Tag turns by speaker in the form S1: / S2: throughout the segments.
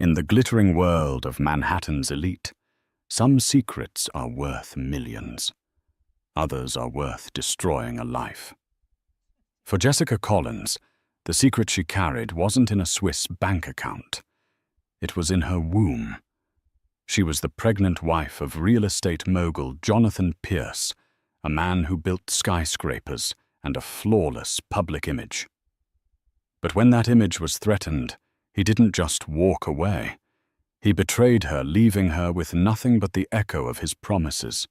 S1: In the glittering world of Manhattan's elite, some secrets are worth millions. Others are worth destroying a life. For Jessica Collins, the secret she carried wasn't in a Swiss bank account. It was in her womb. She was the pregnant wife of real estate mogul Jonathan Pierce, a man who built skyscrapers and a flawless public image. But when that image was threatened, he didn't just walk away. He betrayed her, leaving her with nothing but the echo of his promises.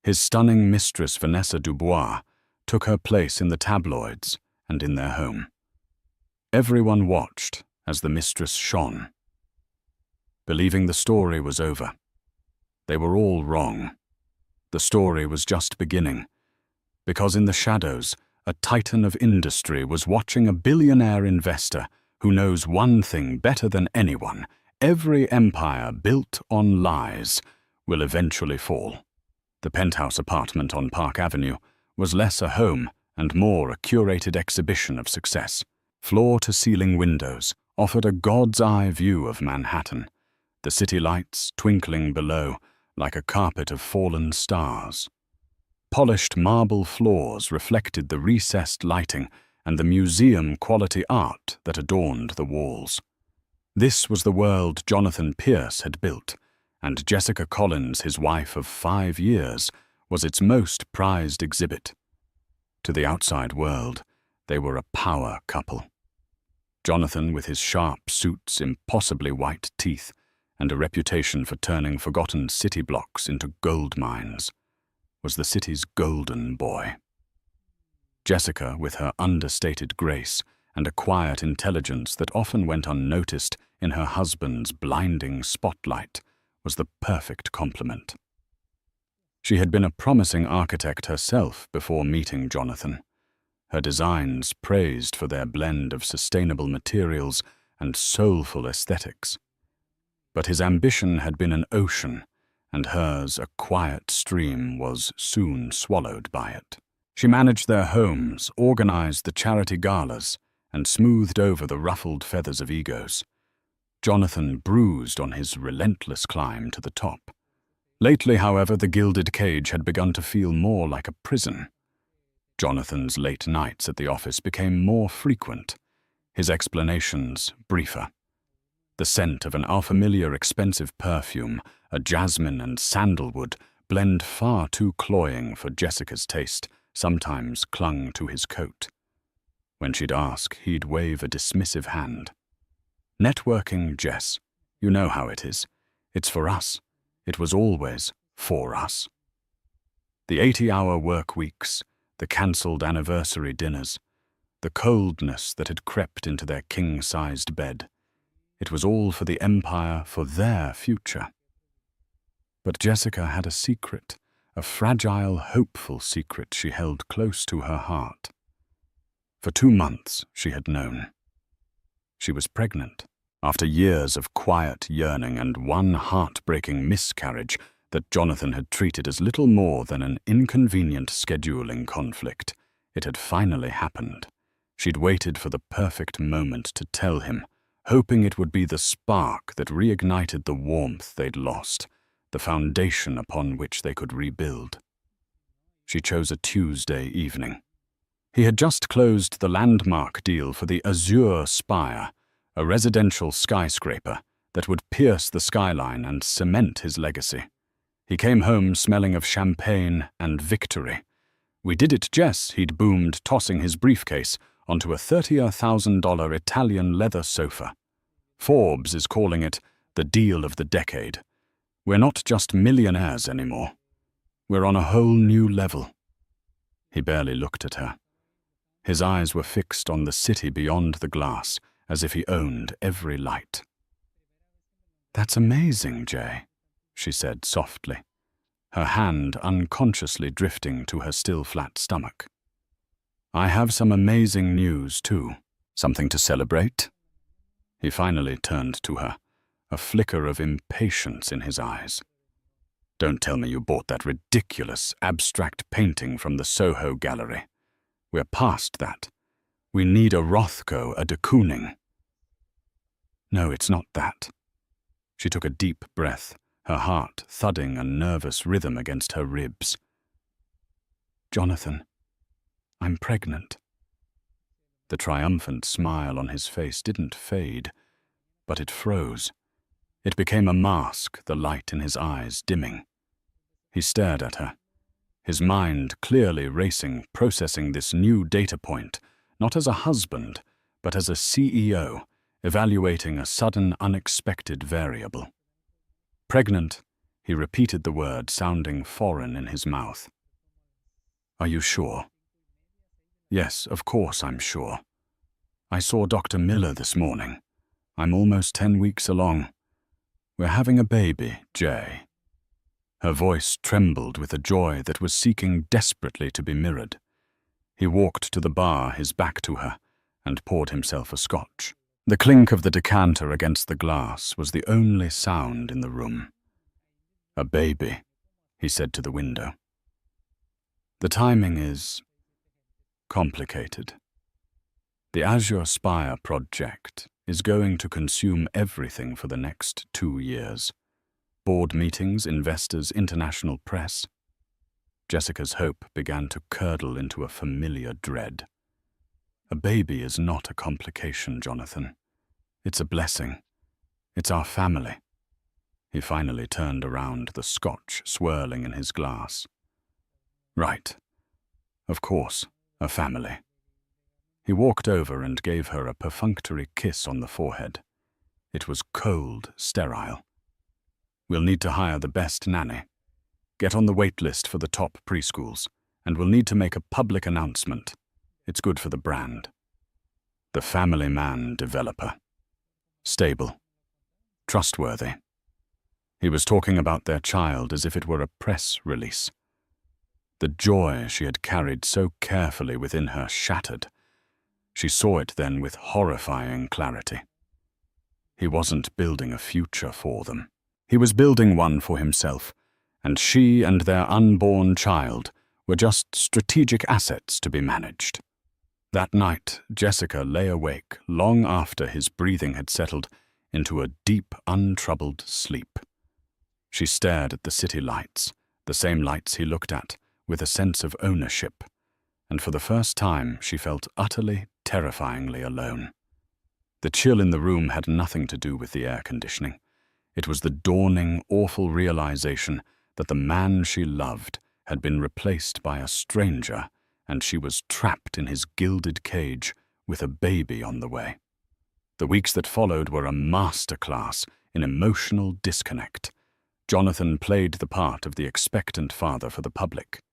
S1: His stunning mistress, Vanessa Dubois, took her place in the tabloids and in their home. Everyone watched as the mistress shone, believing the story was over. They were all wrong. The story was just beginning, because in the shadows, a titan of industry was watching a billionaire investor who knows one thing better than anyone: every empire built on lies will eventually fall. The penthouse apartment on Park Avenue was less a home and more a curated exhibition of success. Floor-to-ceiling windows offered a god's-eye view of Manhattan, the city lights twinkling below like a carpet of fallen stars. Polished marble floors reflected the recessed lighting and the museum-quality art that adorned the walls. This was the world Jonathan Pierce had built, and Jessica Collins, his wife of 5 years, was its most prized exhibit. To the outside world, they were a power couple. Jonathan, with his sharp suits, impossibly white teeth, and a reputation for turning forgotten city blocks into gold mines, was the city's golden boy. Jessica, with her understated grace and a quiet intelligence that often went unnoticed in her husband's blinding spotlight, was the perfect complement. She had been a promising architect herself before meeting Jonathan, her designs praised for their blend of sustainable materials and soulful aesthetics. But his ambition had been an ocean, and hers a quiet stream was soon swallowed by it. She managed their homes, organized the charity galas, and smoothed over the ruffled feathers of egos. Jonathan bruised on his relentless climb to the top. Lately, however, the gilded cage had begun to feel more like a prison. Jonathan's late nights at the office became more frequent, his explanations briefer. The scent of an unfamiliar expensive perfume, a jasmine and sandalwood blend far too cloying for Jessica's taste, sometimes clung to his coat. When she'd ask, he'd wave a dismissive hand. Networking, Jess. You know how it is. It's for us. It was always for us. The 80-hour work weeks, the cancelled anniversary dinners, the coldness that had crept into their king-sized bed. It was all for the empire, for their future. But Jessica had a secret, a fragile, hopeful secret she held close to her heart. For 2 months she had known. She was pregnant, after years of quiet yearning and one heartbreaking miscarriage that Jonathan had treated as little more than an inconvenient scheduling conflict. It had finally happened. She'd waited for the perfect moment to tell him, hoping it would be the spark that reignited the warmth they'd lost, the foundation upon which they could rebuild. She chose a Tuesday evening. He had just closed the landmark deal for the Azure Spire, a residential skyscraper that would pierce the skyline and cement his legacy. He came home smelling of champagne and victory. "We did it, Jess," he'd boomed, tossing his briefcase onto a $30,000 Italian leather sofa. Forbes is calling it the deal of the decade. We're not just millionaires anymore. We're on a whole new level. He barely looked at her. His eyes were fixed on the city beyond the glass, as if he owned every light. "That's amazing, Jay," she said softly, her hand unconsciously drifting to her still flat stomach. "I have some amazing news, too. Something to celebrate?" He finally turned to her, a flicker of impatience in his eyes. "Don't tell me you bought that ridiculous, abstract painting from the Soho Gallery. We're past that. We need a Rothko, a de Kooning." "No, it's not that," She took a deep breath, her heart thudding a nervous rhythm against her ribs. "Jonathan, I'm pregnant." The triumphant smile on his face didn't fade, but it froze. It became a mask, the light in his eyes dimming. He stared at her, his mind clearly racing, processing this new data point, not as a husband, but as a CEO, evaluating a sudden, unexpected variable. "Pregnant," he repeated the word, sounding foreign in his mouth. "Are you sure?" "Yes, of course I'm sure. I saw Dr. Miller this morning. I'm almost 10 weeks along. We're having a baby, Jay." Her voice trembled with a joy that was seeking desperately to be mirrored. He walked to the bar, his back to her, and poured himself a scotch. The clink of the decanter against the glass was the only sound in the room. "A baby," he said to the window. "The timing is complicated. The Azure Spire project is going to consume everything for the next 2 years. Board meetings, investors, international press." Jessica's hope began to curdle into a familiar dread. "A baby is not a complication, Jonathan. It's a blessing. It's our family." He finally turned around, the scotch swirling in his glass. "Right. Of course, a family." He walked over and gave her a perfunctory kiss on the forehead. It was cold, sterile. "We'll need to hire the best nanny. Get on the wait list for the top preschools, and we'll need to make a public announcement. It's good for the brand. The family man developer. Stable. Trustworthy." He was talking about their child as if it were a press release. The joy she had carried so carefully within her shattered. She saw it then with horrifying clarity. He wasn't building a future for them. He was building one for himself, and she and their unborn child were just strategic assets to be managed. That night, Jessica lay awake long after his breathing had settled into a deep, untroubled sleep. She stared at the city lights, the same lights he looked at, with a sense of ownership, and for the first time she felt utterly, terrifyingly alone. The chill in the room had nothing to do with the air conditioning. It was the dawning, awful realization that the man she loved had been replaced by a stranger, and she was trapped in his gilded cage with a baby on the way. The weeks that followed were a masterclass in emotional disconnect. Jonathan played the part of the expectant father for the public.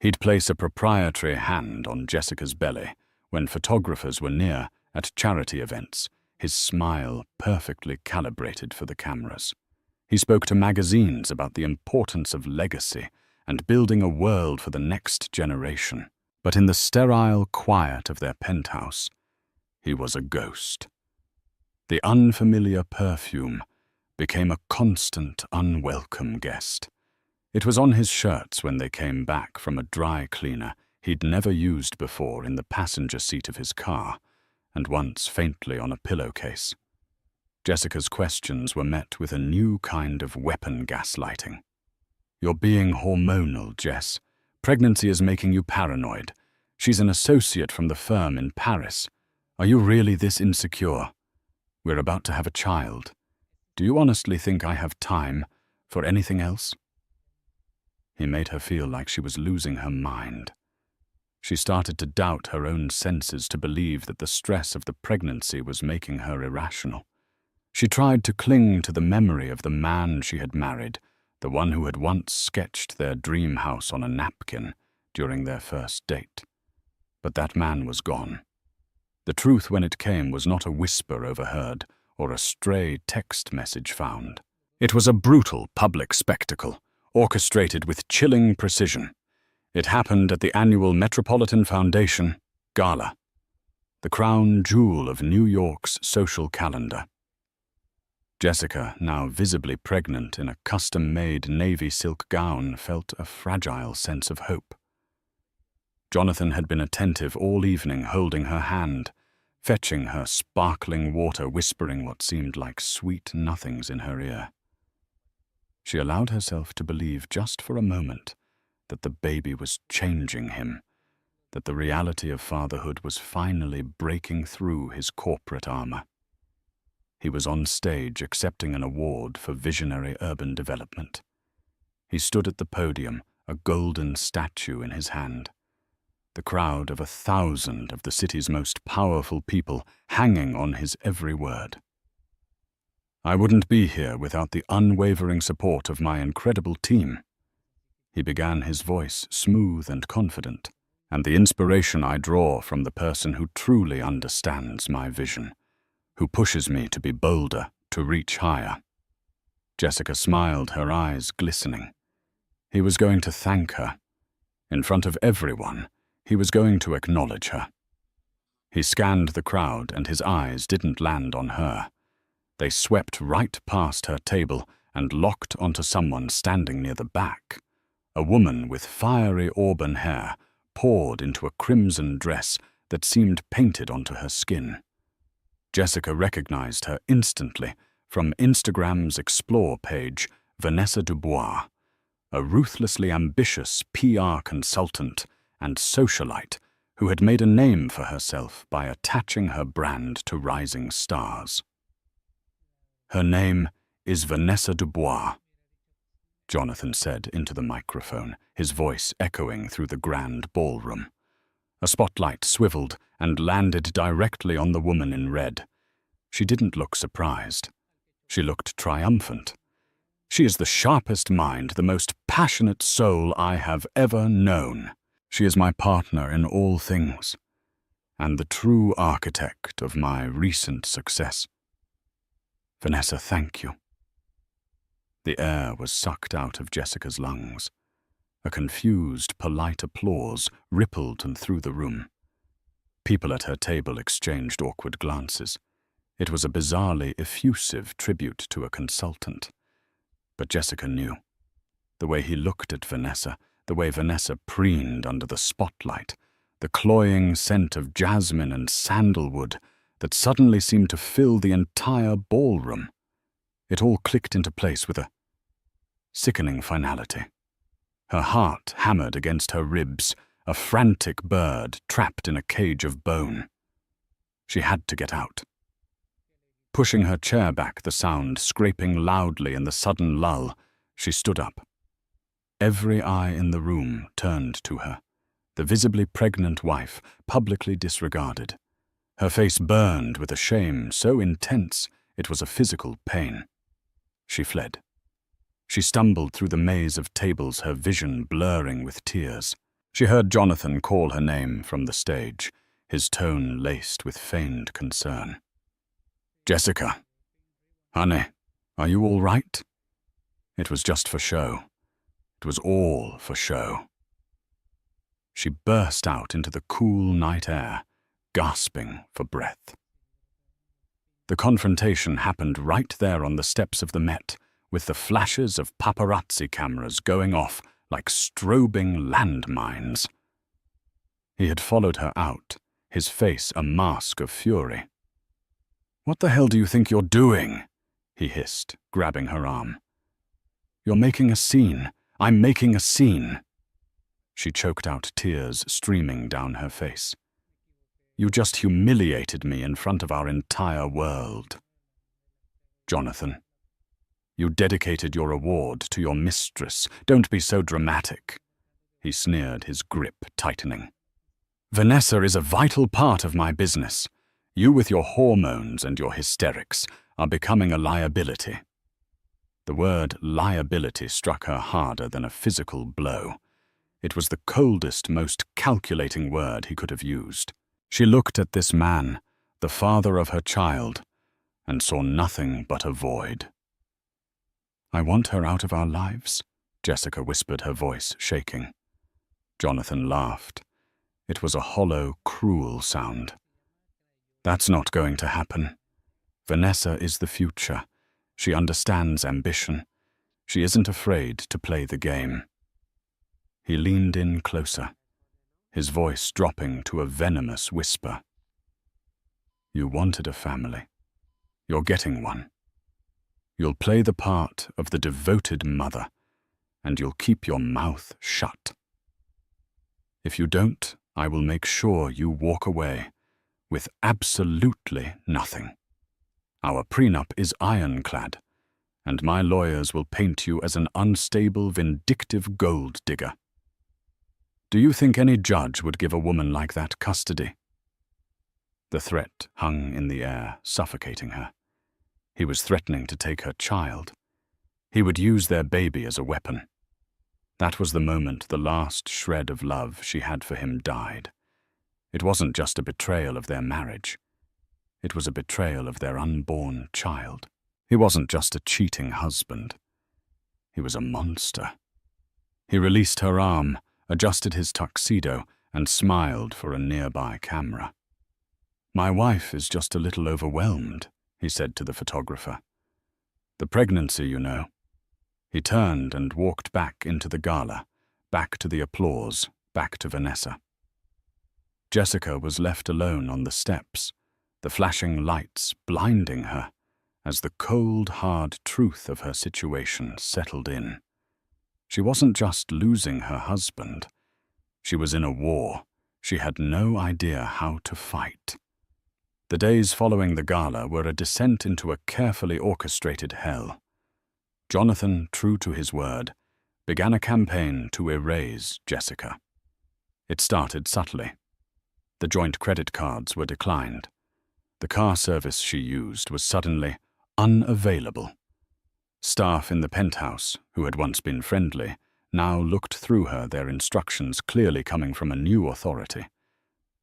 S1: He'd place a proprietary hand on Jessica's belly when photographers were near at charity events, his smile perfectly calibrated for the cameras. He spoke to magazines about the importance of legacy and building a world for the next generation. But in the sterile quiet of their penthouse, he was a ghost. The unfamiliar perfume became a constant, unwelcome guest. It was on his shirts when they came back from a dry cleaner he'd never used before in the passenger seat of his car, and once faintly on a pillowcase. Jessica's questions were met with a new kind of weapon gaslighting. "You're being hormonal, Jess. Pregnancy is making you paranoid. She's an associate from the firm in Paris. Are you really this insecure? We're about to have a child. Do you honestly think I have time for anything else?" He made her feel like she was losing her mind. She started to doubt her own senses, to believe that the stress of the pregnancy was making her irrational. She tried to cling to the memory of the man she had married, the one who had once sketched their dream house on a napkin during their first date. But that man was gone. The truth, when it came, was not a whisper overheard or a stray text message found. It was a brutal public spectacle, orchestrated with chilling precision. It happened at the annual Metropolitan Foundation Gala, the crown jewel of New York's social calendar. Jessica, now visibly pregnant in a custom-made navy silk gown, felt a fragile sense of hope. Jonathan had been attentive all evening, holding her hand, fetching her sparkling water, whispering what seemed like sweet nothings in her ear. She allowed herself to believe just for a moment that the baby was changing him, that the reality of fatherhood was finally breaking through his corporate armor. He was on stage accepting an award for visionary urban development. He stood at the podium, a golden statue in his hand. The crowd of 1,000 of the city's most powerful people hanging on his every word. I wouldn't be here without the unwavering support of my incredible team. He began, his voice smooth and confident, and the inspiration I draw from the person who truly understands my vision, who pushes me to be bolder, to reach higher. Jessica smiled, her eyes glistening. He was going to thank her. In front of everyone, he was going to acknowledge her. He scanned the crowd, and his eyes didn't land on her. They swept right past her table and locked onto someone standing near the back. A woman with fiery auburn hair poured into a crimson dress that seemed painted onto her skin. Jessica recognized her instantly from Instagram's Explore page, Vanessa Dubois, a ruthlessly ambitious PR consultant and socialite who had made a name for herself by attaching her brand to rising stars. Her name is Vanessa Dubois, Jonathan said into the microphone, his voice echoing through the grand ballroom. A spotlight swiveled and landed directly on the woman in red. She didn't look surprised. She looked triumphant. She is the sharpest mind, the most passionate soul I have ever known. She is my partner in all things, and the true architect of my recent success. Vanessa, thank you. The air was sucked out of Jessica's lungs. A confused, polite applause rippled through the room. People at her table exchanged awkward glances. It was a bizarrely effusive tribute to a consultant. But Jessica knew. The way he looked at Vanessa, the way Vanessa preened under the spotlight, the cloying scent of jasmine and sandalwood that suddenly seemed to fill the entire ballroom. It all clicked into place with a sickening finality. Her heart hammered against her ribs, a frantic bird trapped in a cage of bone. She had to get out. Pushing her chair back, the sound scraping loudly in the sudden lull, she stood up. Every eye in the room turned to her, the visibly pregnant wife publicly disregarded. Her face burned with a shame so intense it was a physical pain. She fled. She stumbled through the maze of tables, her vision blurring with tears. She heard Jonathan call her name from the stage, his tone laced with feigned concern. Jessica, honey, are you all right? It was just for show. It was all for show. She burst out into the cool night air, gasping for breath. The confrontation happened right there on the steps of the Met, with the flashes of paparazzi cameras going off like strobing landmines. He had followed her out, his face a mask of fury. "What the hell do you think you're doing?" he hissed, grabbing her arm. "You're making a scene. I'm making a scene." She choked out, tears streaming down her face. "You just humiliated me in front of our entire world." "Jonathan, you dedicated your award to your mistress. Don't be so dramatic," he sneered, his grip tightening. "Vanessa is a vital part of my business. You with your hormones and your hysterics are becoming a liability." The word liability struck her harder than a physical blow. It was the coldest, most calculating word he could have used. She looked at this man, the father of her child, and saw nothing but a void. "I want her out of our lives," Jessica whispered, her voice shaking. Jonathan laughed. It was a hollow, cruel sound. "That's not going to happen. Vanessa is the future. She understands ambition. She isn't afraid to play the game." He leaned in closer, his voice dropping to a venomous whisper. "You wanted a family. You're getting one. You'll play the part of the devoted mother, and you'll keep your mouth shut. If you don't, I will make sure you walk away with absolutely nothing. Our prenup is ironclad, and my lawyers will paint you as an unstable, vindictive gold digger. Do you think any judge would give a woman like that custody?" The threat hung in the air, suffocating her. He was threatening to take her child. He would use their baby as a weapon. That was the moment the last shred of love she had for him died. It wasn't just a betrayal of their marriage. It was a betrayal of their unborn child. He wasn't just a cheating husband. He was a monster. He released her arm, adjusted his tuxedo, and smiled for a nearby camera. "My wife is just a little overwhelmed," he said to the photographer. "The pregnancy, you know." He turned and walked back into the gala, back to the applause, back to Vanessa. Jessica was left alone on the steps, the flashing lights blinding her as the cold, hard truth of her situation settled in. She wasn't just losing her husband. She was in a war she had no idea how to fight. The days following the gala were a descent into a carefully orchestrated hell. Jonathan, true to his word, began a campaign to erase Jessica. It started subtly. The joint credit cards were declined. The car service she used was suddenly unavailable. Staff in the penthouse, who had once been friendly, now looked through her, their instructions clearly coming from a new authority.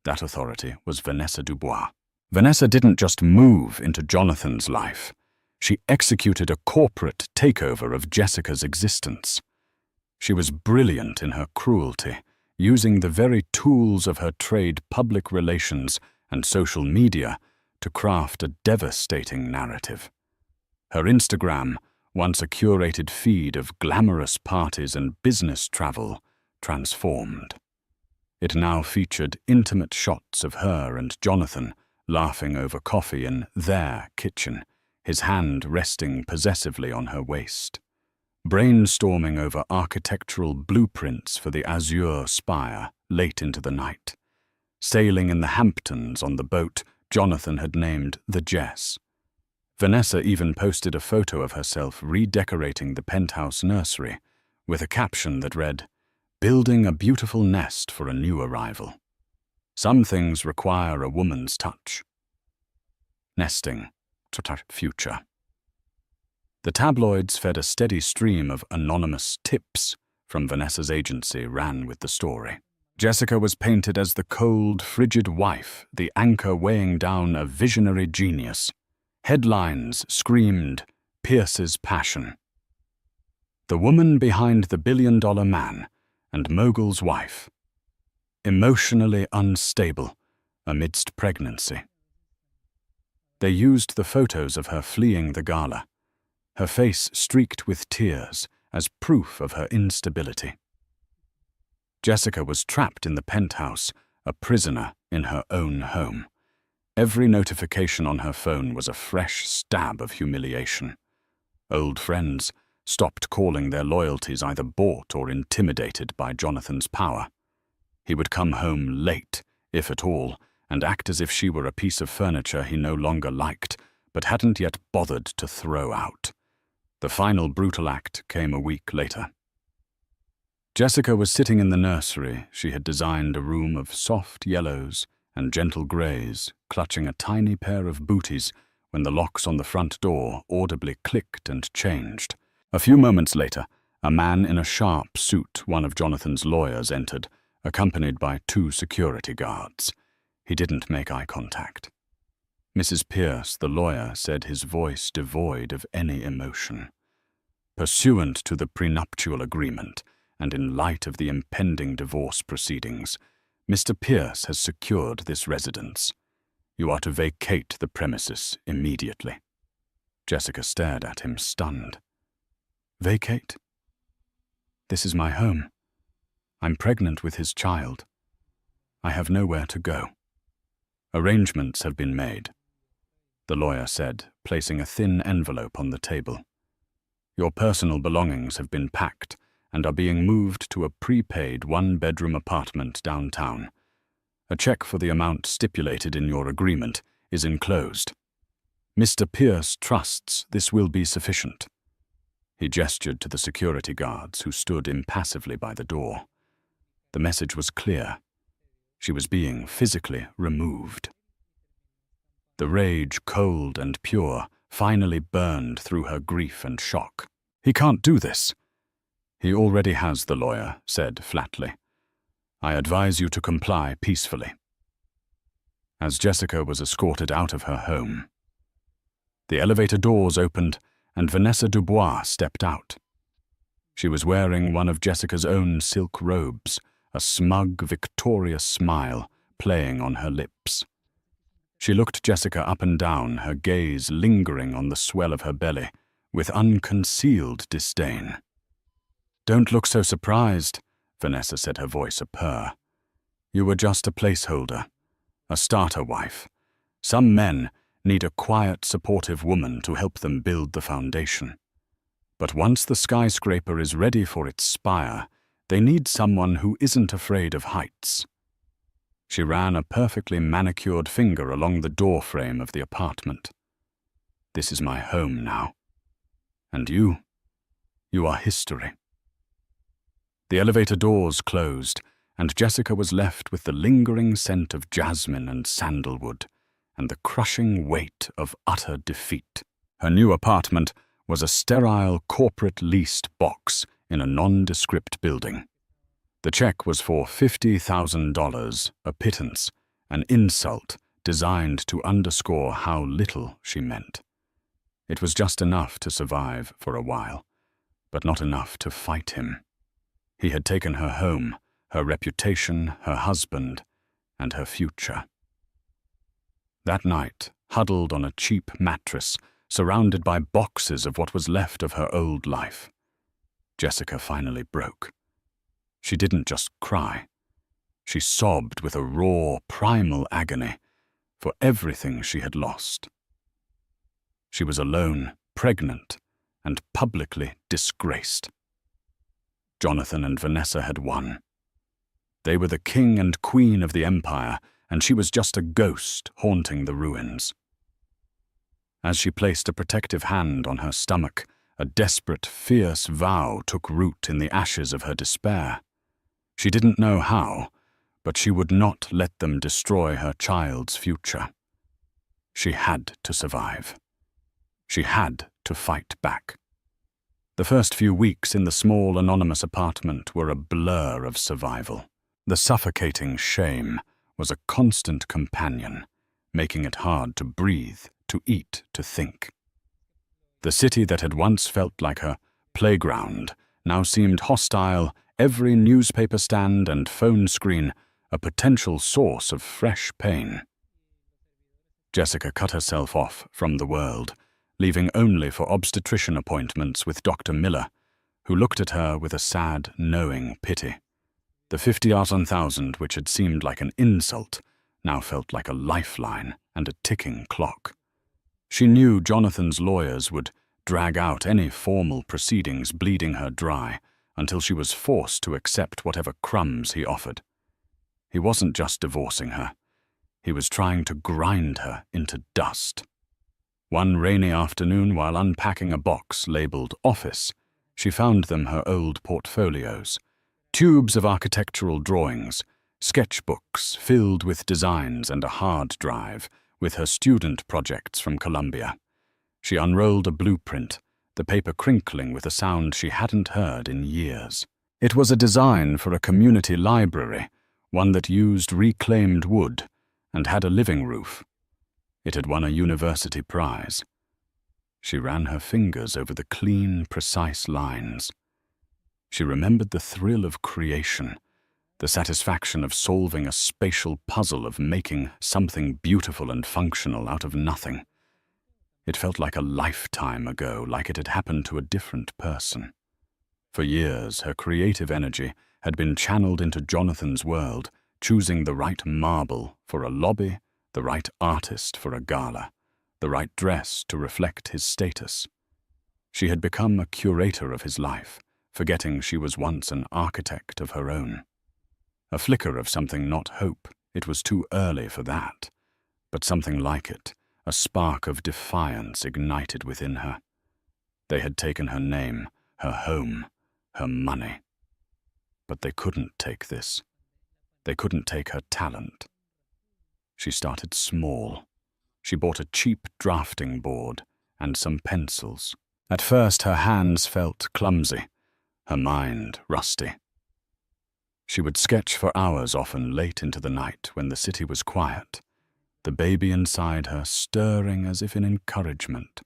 S1: That authority was Vanessa Dubois. Vanessa didn't just move into Jonathan's life. She executed a corporate takeover of Jessica's existence. She was brilliant in her cruelty, using the very tools of her trade, public relations, and social media to craft a devastating narrative. Her Instagram, once a curated feed of glamorous parties and business travel, transformed. It now featured intimate shots of her and Jonathan laughing over coffee in their kitchen, his hand resting possessively on her waist. Brainstorming over architectural blueprints for the Azure Spire late into the night. Sailing in the Hamptons on the boat Jonathan had named the Jess. Vanessa even posted a photo of herself redecorating the penthouse nursery with a caption that read, "Building a beautiful nest for a new arrival. Some things require a woman's touch." Nesting, future. The tabloids fed a steady stream of anonymous tips from Vanessa's agency ran with the story. Jessica was painted as the cold, frigid wife, the anchor weighing down a visionary genius. Headlines screamed, "Pierce's passion." The woman behind the billion-dollar man and mogul's wife. Emotionally unstable amidst pregnancy. They used the photos of her fleeing the gala, her face streaked with tears as proof of her instability. Jessica was trapped in the penthouse, a prisoner in her own home. Every notification on her phone was a fresh stab of humiliation. Old friends stopped calling their loyalties either bought or intimidated by Jonathan's power. He would come home late, if at all, and act as if she were a piece of furniture he no longer liked, but hadn't yet bothered to throw out. The final brutal act came a week later. Jessica was sitting in the nursery. She had designed a room of soft yellows and gentle greys, clutching a tiny pair of booties when the locks on the front door audibly clicked and changed. A few moments later, a man in a sharp suit, one of Jonathan's lawyers, entered, accompanied by 2 security guards. He didn't make eye contact. Mrs. Pierce, the lawyer, said, his voice devoid of any emotion. "Pursuant to the prenuptial agreement, and in light of the impending divorce proceedings, Mr. Pierce has secured this residence. You are to vacate the premises immediately." Jessica stared at him, stunned. "Vacate? This is my home. I'm pregnant with his child. I have nowhere to go." "Arrangements have been made," the lawyer said, placing a thin envelope on the table. Your personal belongings have been packed and are being moved to a prepaid one-bedroom apartment downtown. A check for the amount stipulated in your agreement is enclosed. Mr. Pierce trusts this will be sufficient." He gestured to the security guards who stood impassively by the door. The message was clear. She was being physically removed. The rage, cold and pure, finally burned through her grief and shock. "He can't do this." "He already has," the lawyer said flatly. "I advise you to comply peacefully." As Jessica was escorted out of her home, the elevator doors opened and Vanessa Dubois stepped out. She was wearing one of Jessica's own silk robes, a smug, victorious smile playing on her lips. She looked Jessica up and down, her gaze lingering on the swell of her belly, with unconcealed disdain. "Don't look so surprised," Vanessa said, her voice a purr. "You were just a placeholder, a starter wife. Some men need a quiet, supportive woman to help them build the foundation. But once the skyscraper is ready for its spire, they need someone who isn't afraid of heights." She ran a perfectly manicured finger along the doorframe of the apartment. "This is my home now. And you are history." The elevator doors closed, and Jessica was left with the lingering scent of jasmine and sandalwood, and the crushing weight of utter defeat. Her new apartment was a sterile corporate leased box in a nondescript building. The check was for $50,000, a pittance, an insult designed to underscore how little she meant. It was just enough to survive for a while, but not enough to fight him. He had taken her home, her reputation, her husband, and her future. That night, huddled on a cheap mattress, surrounded by boxes of what was left of her old life, Jessica finally broke. She didn't just cry. She sobbed with a raw, primal agony for everything she had lost. She was alone, pregnant, and publicly disgraced. Jonathan and Vanessa had won. They were the king and queen of the empire, and she was just a ghost haunting the ruins. As she placed a protective hand on her stomach, a desperate, fierce vow took root in the ashes of her despair. She didn't know how, but she would not let them destroy her child's future. She had to survive. She had to fight back. The first few weeks in the small, anonymous apartment were a blur of survival. The suffocating shame was a constant companion, making it hard to breathe, to eat, to think. The city that had once felt like her playground now seemed hostile, every newspaper stand and phone screen a potential source of fresh pain. Jessica cut herself off from the world, leaving only for obstetrician appointments with Dr. Miller, who looked at her with a sad, knowing pity. The 50,000, which had seemed like an insult, now felt like a lifeline and a ticking clock. She knew Jonathan's lawyers would drag out any formal proceedings, bleeding her dry, until she was forced to accept whatever crumbs he offered. He wasn't just divorcing her. He was trying to grind her into dust. One rainy afternoon, while unpacking a box labeled office, she found them her old portfolios, tubes of architectural drawings, sketchbooks filled with designs, and a hard drive with her student projects from Columbia. She unrolled a blueprint, the paper crinkling with a sound she hadn't heard in years. It was a design for a community library, one that used reclaimed wood and had a living roof. It had won a university prize. She ran her fingers over the clean, precise lines. She remembered the thrill of creation, the satisfaction of solving a spatial puzzle, of making something beautiful and functional out of nothing. It felt like a lifetime ago, like it had happened to a different person. For years, her creative energy had been channeled into Jonathan's world, choosing the right marble for a lobby, the right artist for a gala, the right dress to reflect his status. She had become a curator of his life, forgetting she was once an architect of her own. A flicker of something not hope, it was too early for that, but something like it, a spark of defiance ignited within her. They had taken her name, her home, her money. But they couldn't take this. They couldn't take her talent. She started small. She bought a cheap drafting board and some pencils. At first her hands felt clumsy, her mind rusty. She would sketch for hours, often late into the night when the city was quiet, the baby inside her stirring as if in encouragement.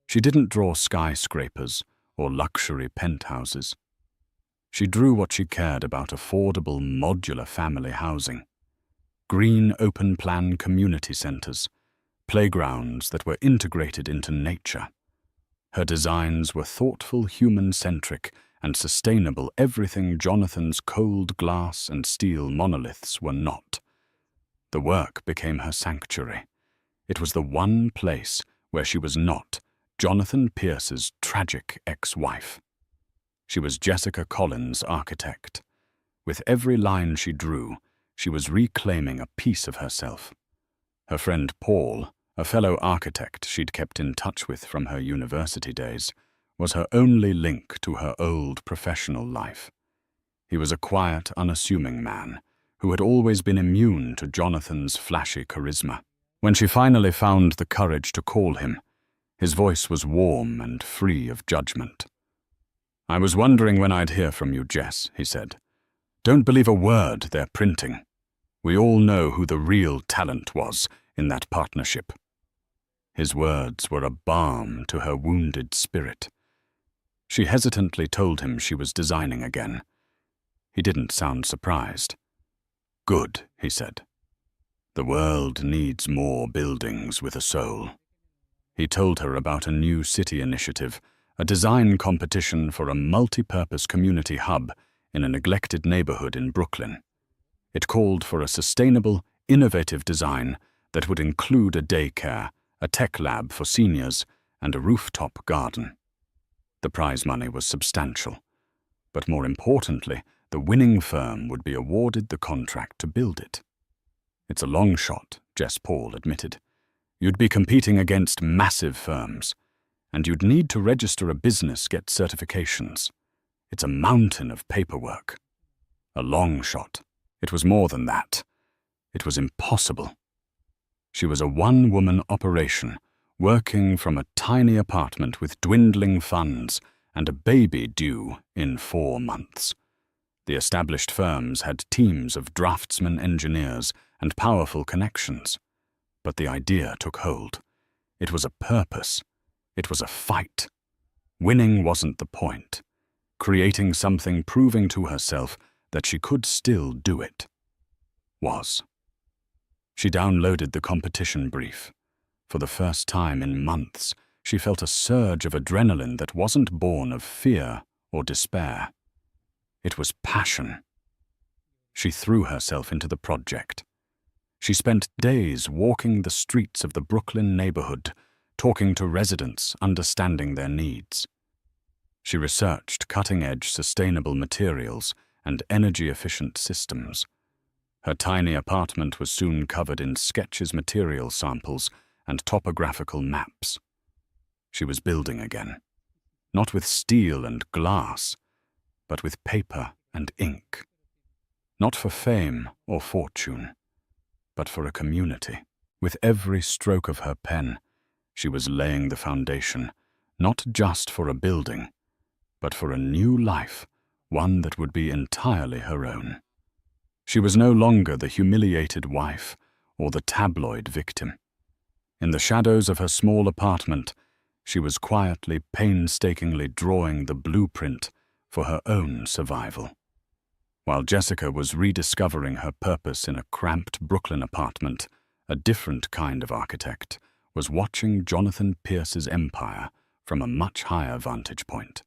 S1: She didn't draw skyscrapers or luxury penthouses. She drew what she cared about: affordable, modular family housing, green, open-plan community centers, playgrounds that were integrated into nature. Her designs were thoughtful, human-centric, and sustainable, everything Jonathan's cold glass and steel monoliths were not. The work became her sanctuary. It was the one place where she was not Jonathan Pierce's tragic ex-wife. She was Jessica Collins' architect. With every line she drew, she was reclaiming a piece of herself. Her friend Paul, a fellow architect she'd kept in touch with from her university days, was her only link to her old professional life. He was a quiet, unassuming man who had always been immune to Jonathan's flashy charisma. When she finally found the courage to call him, his voice was warm and free of judgment. "I was wondering when I'd hear from you, Jess," he said. "Don't believe a word they're printing. We all know who the real talent was in that partnership." His words were a balm to her wounded spirit. She hesitantly told him she was designing again. He didn't sound surprised. "Good," he said. "The world needs more buildings with a soul." He told her about a new city initiative, a design competition for a multi-purpose community hub in a neglected neighborhood in Brooklyn. It called for a sustainable, innovative design that would include a daycare, a tech lab for seniors, and a rooftop garden. The prize money was substantial, but more importantly, the winning firm would be awarded the contract to build it. "It's a long shot," Jess Paul admitted. "You'd be competing against massive firms, and you'd need to register a business, get certifications. It's a mountain of paperwork." A long shot. It was more than that. It was impossible. She was a one-woman operation, working from a tiny apartment with dwindling funds and a baby due in 4 months. The established firms had teams of draftsmen, engineers, and powerful connections. But the idea took hold. It was a purpose. It was a fight. Winning wasn't the point. Creating something, proving to herself that she could still do it, was. She downloaded the competition brief. For the first time in months, she felt a surge of adrenaline that wasn't born of fear or despair. It was passion. She threw herself into the project. She spent days walking the streets of the Brooklyn neighborhood, talking to residents, understanding their needs. She researched cutting-edge sustainable materials and energy-efficient systems. Her tiny apartment was soon covered in sketches, material samples, and topographical maps. She was building again, not with steel and glass, but with paper and ink. Not for fame or fortune, but for a community. With every stroke of her pen, she was laying the foundation, not just for a building, but for a new life, one that would be entirely her own. She was no longer the humiliated wife or the tabloid victim. In the shadows of her small apartment, she was quietly, painstakingly drawing the blueprint for her own survival. While Jessica was rediscovering her purpose in a cramped Brooklyn apartment, a different kind of architect was watching Jonathan Pierce's empire from a much higher vantage point.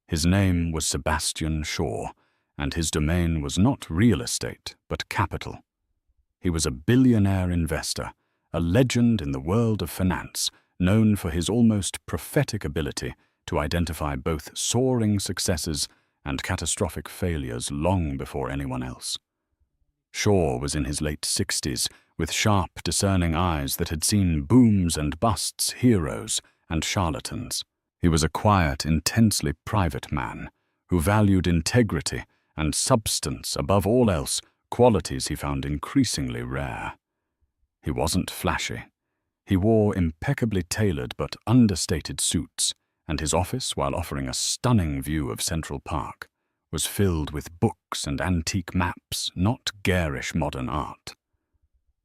S1: His name was Sebastian Shaw, and his domain was not real estate, but capital. He was a billionaire investor, a legend in the world of finance, known for his almost prophetic ability to identify both soaring successes and catastrophic failures long before anyone else. Shaw was in his late 60s, with sharp, discerning eyes that had seen booms and busts, heroes and charlatans. He was a quiet, intensely private man who valued integrity and substance above all else, qualities he found increasingly rare. He wasn't flashy. He wore impeccably tailored but understated suits, and his office, while offering a stunning view of Central Park, was filled with books and antique maps, not garish modern art.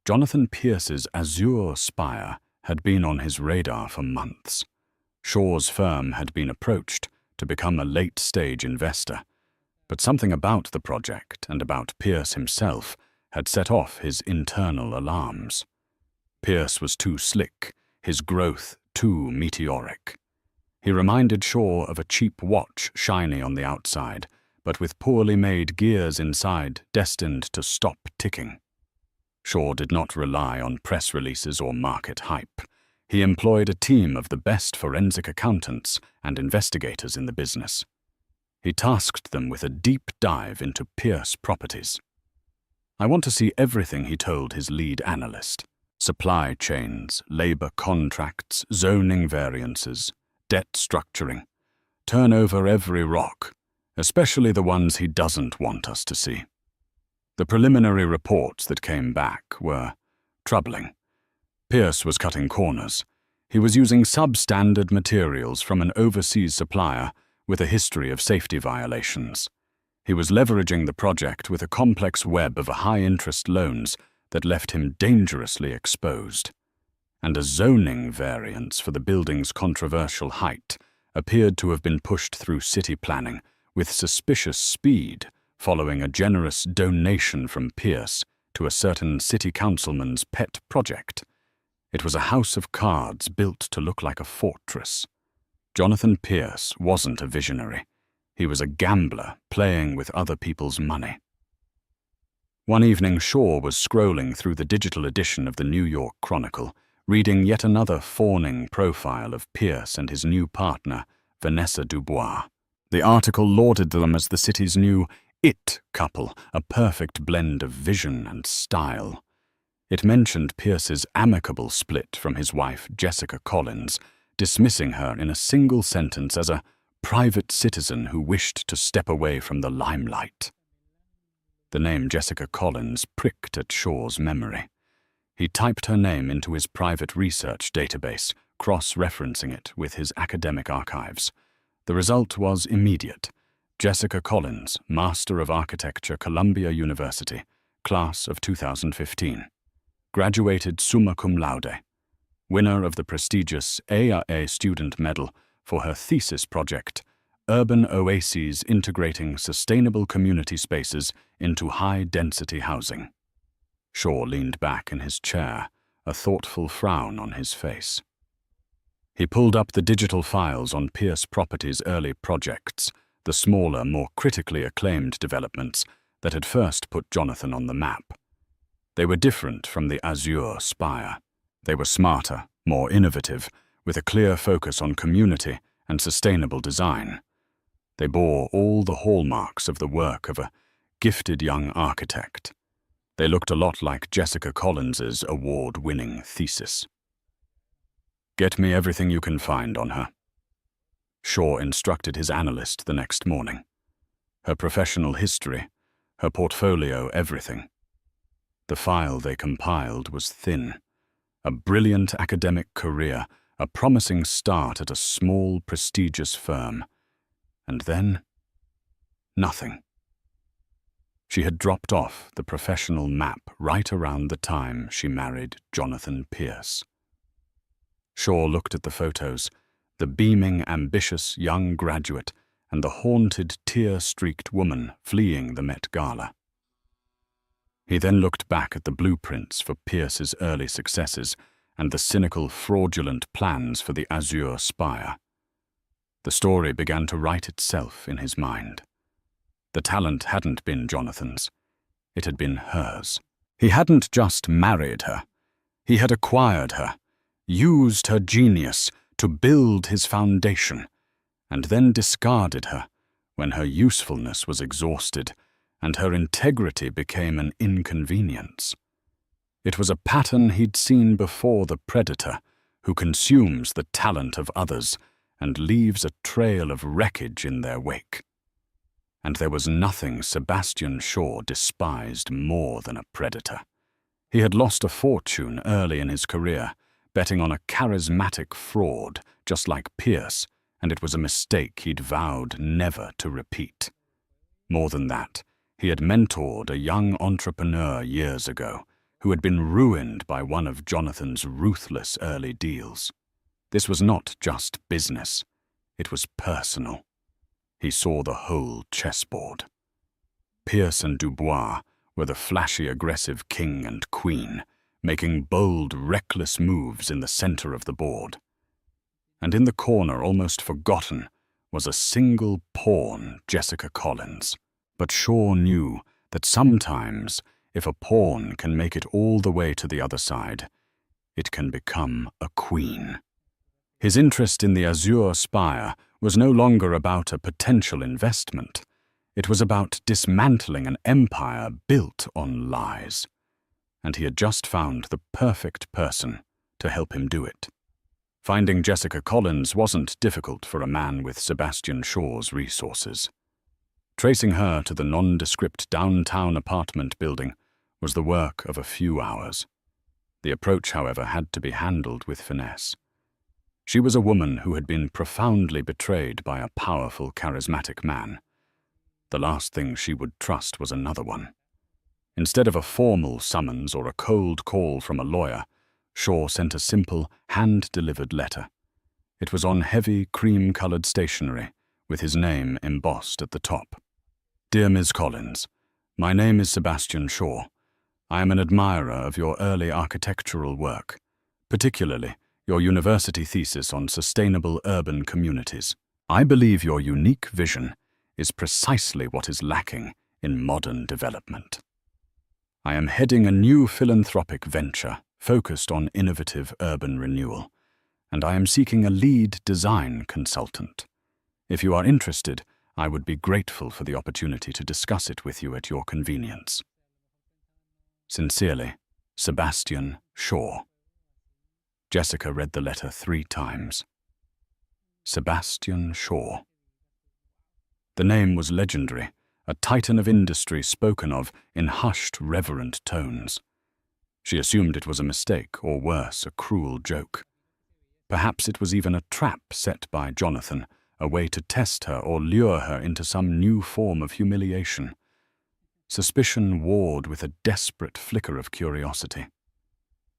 S1: Jonathan Pierce's azure spire had been on his radar for months. Shaw's firm had been approached to become a late-stage investor, but something about the project and about Pierce himself had set off his internal alarms. Pierce was too slick, his growth too meteoric. He reminded Shaw of a cheap watch, shiny on the outside, but with poorly made gears inside, destined to stop ticking. Shaw did not rely on press releases or market hype. He employed a team of the best forensic accountants and investigators in the business. He tasked them with a deep dive into Pierce properties. "I want to see everything," he told his lead analyst. "Supply chains, labor contracts, zoning variances, debt structuring. Turn over every rock, especially the ones he doesn't want us to see." The preliminary reports that came back were troubling. Pierce was cutting corners. He was using substandard materials from an overseas supplier with a history of safety violations. He was leveraging the project with a complex web of high-interest loans that left him dangerously exposed. And a zoning variance for the building's controversial height appeared to have been pushed through city planning with suspicious speed following a generous donation from Pierce to a certain city councilman's pet project. It was a house of cards built to look like a fortress. Jonathan Pierce wasn't a visionary. He was a gambler playing with other people's money. One evening, Shaw was scrolling through the digital edition of the New York Chronicle, reading yet another fawning profile of Pierce and his new partner, Vanessa Dubois. The article lauded them as the city's new it couple, a perfect blend of vision and style. It mentioned Pierce's amicable split from his wife, Jessica Collins, dismissing her in a single sentence as a private citizen who wished to step away from the limelight. The name Jessica Collins pricked at Shaw's memory. He typed her name into his private research database, cross-referencing it with his academic archives. The result was immediate. Jessica Collins, Master of Architecture, Columbia University, class of 2015. Graduated summa cum laude. Winner of the prestigious ARA Student Medal for her thesis project, Urban Oases Integrating Sustainable Community Spaces into High-Density Housing. Shaw leaned back in his chair, a thoughtful frown on his face. He pulled up the digital files on Pierce Properties' early projects, the smaller, more critically acclaimed developments that had first put Jonathan on the map. They were different from the Azure Spire. They were smarter, more innovative, with a clear focus on community and sustainable design. They bore all the hallmarks of the work of a gifted young architect. They looked a lot like Jessica Collins's award-winning thesis. "Get me everything you can find on her," Shaw instructed his analyst the next morning. Her professional history, her portfolio, everything. The file they compiled was thin. A brilliant academic career, a promising start at a small, prestigious firm. And then, nothing. She had dropped off the professional map right around the time she married Jonathan Pierce. Shaw looked at the photos, the beaming, ambitious young graduate and the haunted, tear-streaked woman fleeing the Met Gala. He then looked back at the blueprints for Pierce's early successes and the cynical, fraudulent plans for the Azure Spire. The story began to write itself in his mind. The talent hadn't been Jonathan's. It had been hers. He hadn't just married her. He had acquired her, used her genius to build his foundation, and then discarded her when her usefulness was exhausted and her integrity became an inconvenience. It was a pattern he'd seen before: the predator who consumes the talent of others and leaves a trail of wreckage in their wake. And there was nothing Sebastian Shaw despised more than a predator. He had lost a fortune early in his career, betting on a charismatic fraud just like Pierce, and it was a mistake he'd vowed never to repeat. More than that, he had mentored a young entrepreneur years ago who had been ruined by one of Jonathan's ruthless early deals. This was not just business, it was personal. He saw the whole chessboard. Pierce and Dubois were the flashy, aggressive king and queen, making bold, reckless moves in the center of the board. And in the corner, almost forgotten, was a single pawn, Jessica Collins. But Shaw knew that sometimes, if a pawn can make it all the way to the other side, it can become a queen. His interest in the Azure Spire was no longer about a potential investment. It was about dismantling an empire built on lies. And he had just found the perfect person to help him do it. Finding Jessica Collins wasn't difficult for a man with Sebastian Shaw's resources. Tracing her to the nondescript downtown apartment building was the work of a few hours. The approach, however, had to be handled with finesse. She was a woman who had been profoundly betrayed by a powerful, charismatic man. The last thing she would trust was another one. Instead of a formal summons or a cold call from a lawyer, Shaw sent a simple, hand-delivered letter. It was on heavy, cream-colored stationery, with his name embossed at the top. "Dear Ms. Collins, my name is Sebastian Shaw. I am an admirer of your early architectural work, particularly your university thesis on sustainable urban communities. I believe your unique vision is precisely what is lacking in modern development. I am heading a new philanthropic venture focused on innovative urban renewal, and I am seeking a lead design consultant. If you are interested, I would be grateful for the opportunity to discuss it with you at your convenience. Sincerely, Sebastian Shaw." Jessica read the letter 3 times. Sebastian Shaw. The name was legendary, a titan of industry spoken of in hushed, reverent tones. She assumed it was a mistake, or worse, a cruel joke. Perhaps it was even a trap set by Jonathan, a way to test her or lure her into some new form of humiliation. Suspicion warred with a desperate flicker of curiosity.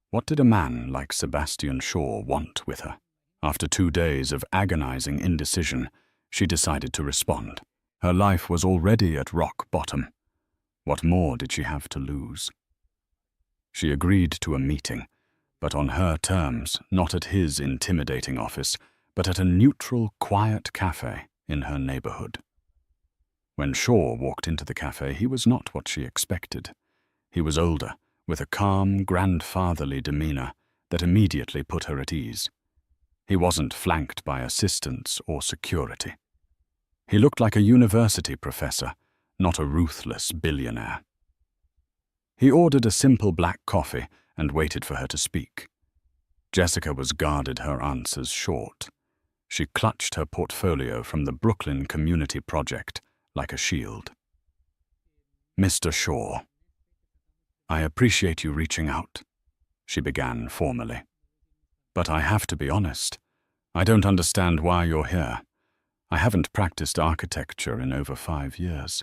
S1: What did a man like Sebastian Shaw want with her? After 2 days of agonizing indecision, she decided to respond. Her life was already at rock bottom. What more did she have to lose? She agreed to a meeting, but on her terms, not at his intimidating office, but at a neutral, quiet cafe in her neighborhood. When Shaw walked into the cafe, he was not what she expected. He was older, with a calm, grandfatherly demeanor that immediately put her at ease. He wasn't flanked by assistants or security. He looked like a university professor, not a ruthless billionaire. He ordered a simple black coffee and waited for her to speak. Jessica was guarded her answers short. She clutched her portfolio from the Brooklyn Community Project like a shield. "Mr. Shaw, I appreciate you reaching out," she began formally. "But I have to be honest. I don't understand why you're here. I haven't practiced architecture in over 5 years.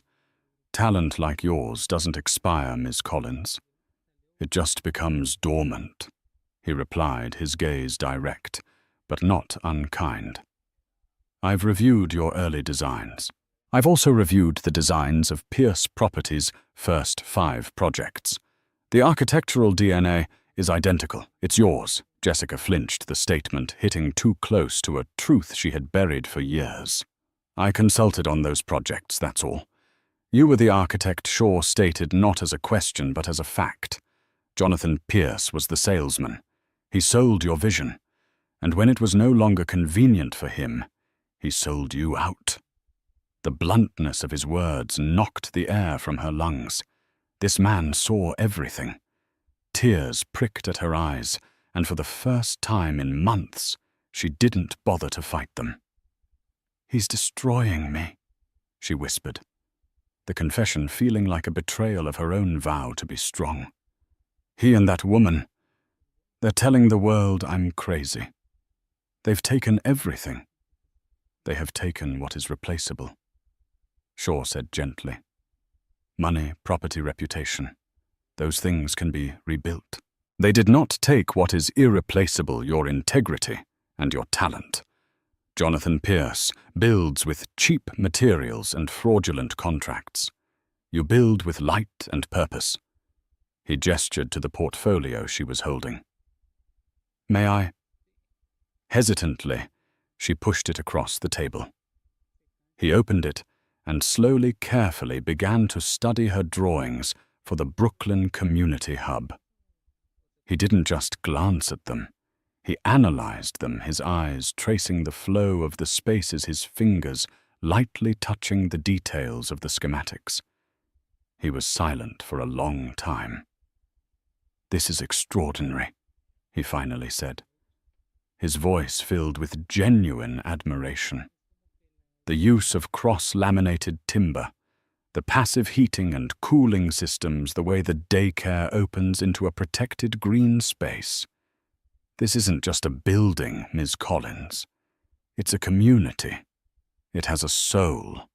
S1: Talent like yours doesn't expire, Ms. Collins. It just becomes dormant," he replied, his gaze direct, but not unkind. "I've reviewed your early designs. I've also reviewed the designs of Pierce Properties' first 5 projects. The architectural DNA is identical. It's yours." Jessica flinched, the statement hitting too close to a truth she had buried for years. "I consulted on those projects, that's all. You were the architect Shaw stated not as a question but as a fact. Jonathan Pierce was the salesman. He sold your vision, and when it was no longer convenient for him, he sold you out. The bluntness of his words knocked the air from her lungs. This man saw everything. Tears pricked at her eyes, and for the first time in months, she didn't bother to fight them. "He's destroying me," she whispered, the confession feeling like a betrayal of her own vow to be strong. "He and that woman, they're telling the world I'm crazy. They've taken everything. They have taken what is replaceable," Shaw said gently. "Money, property, reputation. Those things can be rebuilt. They did not take what is irreplaceable, your integrity and your talent. Jonathan Pierce builds with cheap materials and fraudulent contracts. You build with light and purpose." He gestured to the portfolio she was holding. "May I?" Hesitantly, she pushed it across the table. He opened it and slowly, carefully began to study her drawings for the Brooklyn Community Hub. He didn't just glance at them. He analyzed them, his eyes tracing the flow of the spaces, his fingers lightly touching the details of the schematics. He was silent for a long time. "This is extraordinary," he finally said, his voice filled with genuine admiration. The use of cross-laminated timber, the passive heating and cooling systems, the way the daycare opens into a protected green space. This isn't just a building, Ms. Collins. It's a community. It has a soul.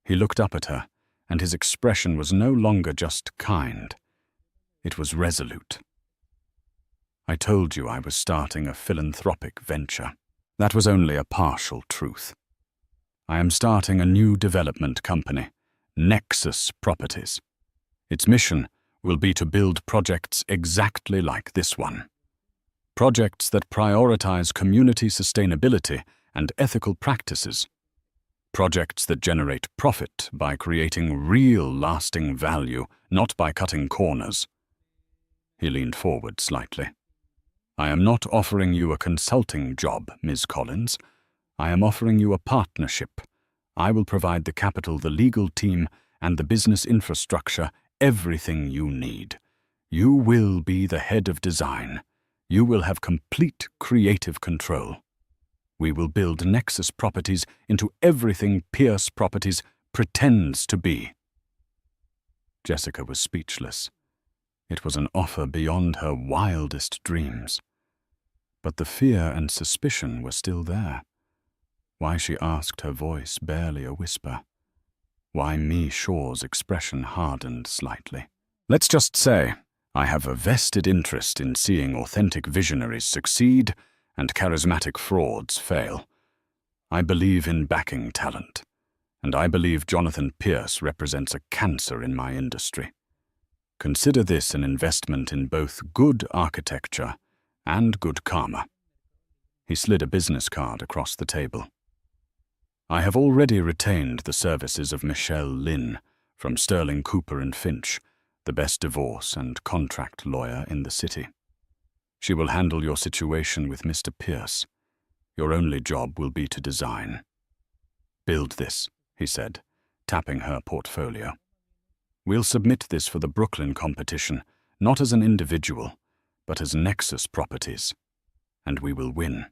S1: He looked up at her, and his expression was no longer just kind. It was resolute. "I told you I was starting a philanthropic venture. That was only a partial truth. I am starting a new development company, Nexus Properties. Its mission will be to build projects exactly like this one. Projects that prioritize community sustainability and ethical practices. Projects that generate profit by creating real lasting value, not by cutting corners." He leaned forward slightly. "I am not offering you a consulting job, Ms. Collins. I am offering you a partnership. I will provide the capital, the legal team, and the business infrastructure, everything you need. You will be the head of design. You will have complete creative control. We will build Nexus Properties into everything Pierce Properties pretends to be." Jessica was speechless. It was an offer beyond her wildest dreams. But the fear and suspicion were still there. Why, she asked, her voice barely a whisper. Why me Shaw's expression hardened slightly. "Let's just say I have a vested interest in seeing authentic visionaries succeed and charismatic frauds fail. I believe in backing talent, and I believe Jonathan Pierce represents a cancer in my industry. Consider this an investment in both good architecture and good karma." He slid a business card across the table. "I have already retained the services of Michelle Lynn from Sterling Cooper and Finch, the best divorce and contract lawyer in the city. She will handle your situation with Mr. Pierce. Your only job will be to design. Build this," he said, tapping her portfolio. "We'll submit this for the Brooklyn competition, not as an individual, but as Nexus Properties. And we will win.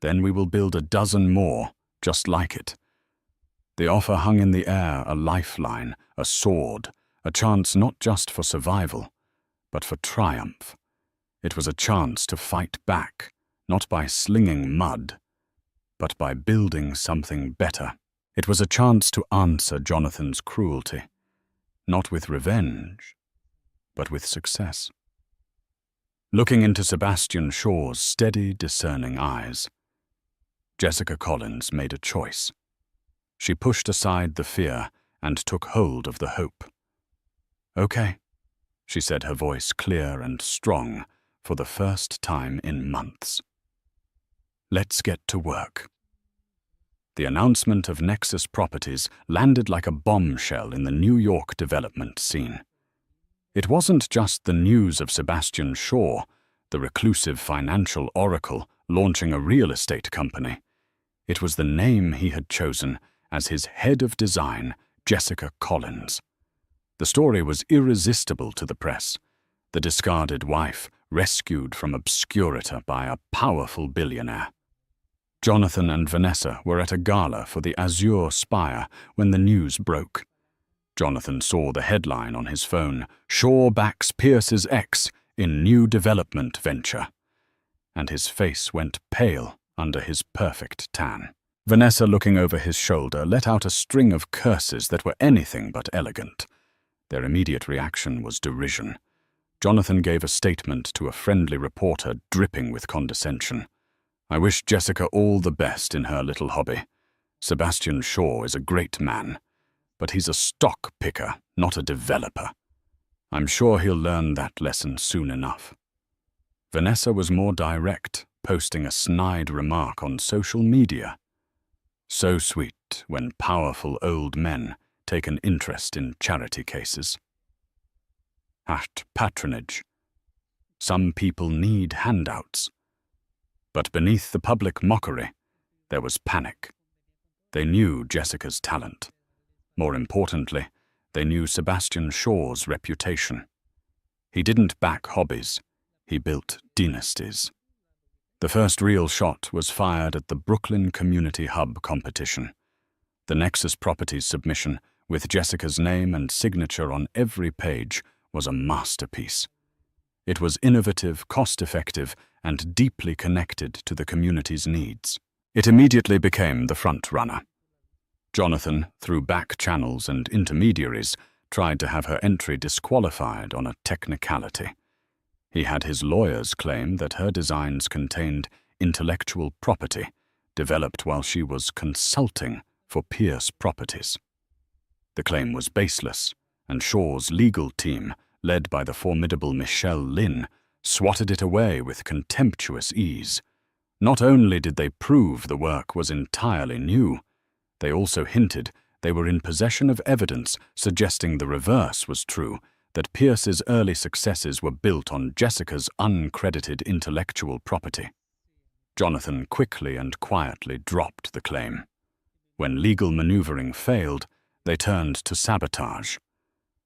S1: Then we will build a dozen more, just like it." The offer hung in the air, a lifeline, a sword, a chance not just for survival, but for triumph. It was a chance to fight back, not by slinging mud, but by building something better. It was a chance to answer Jonathan's cruelty, not with revenge, but with success. Looking into Sebastian Shaw's steady, discerning eyes, Jessica Collins made a choice. She pushed aside the fear and took hold of the hope. "Okay," she said, her voice clear and strong for the first time in months. "Let's get to work." The announcement of Nexus Properties landed like a bombshell in the New York development scene. It wasn't just the news of Sebastian Shaw, the reclusive financial oracle launching a real estate company. It was the name he had chosen as his head of design, Jessica Collins. The story was irresistible to the press. The discarded wife rescued from obscurity by a powerful billionaire. Jonathan and Vanessa were at a gala for the Azure Spire when the news broke. Jonathan saw the headline on his phone, "Shaw backs Pierce's ex in new development venture," and his face went pale under his perfect tan. Vanessa, looking over his shoulder, let out a string of curses that were anything but elegant. Their immediate reaction was derision. Jonathan gave a statement to a friendly reporter dripping with condescension. "I wish Jessica all the best in her little hobby. Sebastian Shaw is a great man, but he's a stock picker, not a developer. I'm sure he'll learn that lesson soon enough." Vanessa was more direct, posting a snide remark on social media. So sweet when powerful old men take an interest in charity cases. Patronage. Some people need handouts. But beneath the public mockery, there was panic. They knew Jessica's talent. More importantly, they knew Sebastian Shaw's reputation. He didn't back hobbies, he built dynasties. The first real shot was fired at the Brooklyn Community Hub competition. The Nexus Properties submission, with Jessica's name and signature on every page, was a masterpiece. It was innovative, cost-effective, and deeply connected to the community's needs. It immediately became the front runner. Jonathan, through back channels and intermediaries, tried to have her entry disqualified on a technicality. He had his lawyers claim that her designs contained intellectual property, developed while she was consulting for Pierce Properties. The claim was baseless, and Shaw's legal team, led by the formidable Michelle Lynn, swatted it away with contemptuous ease. Not only did they prove the work was entirely new, they also hinted they were in possession of evidence suggesting the reverse was true, that Pierce's early successes were built on Jessica's uncredited intellectual property. Jonathan quickly and quietly dropped the claim. When legal maneuvering failed, they turned to sabotage.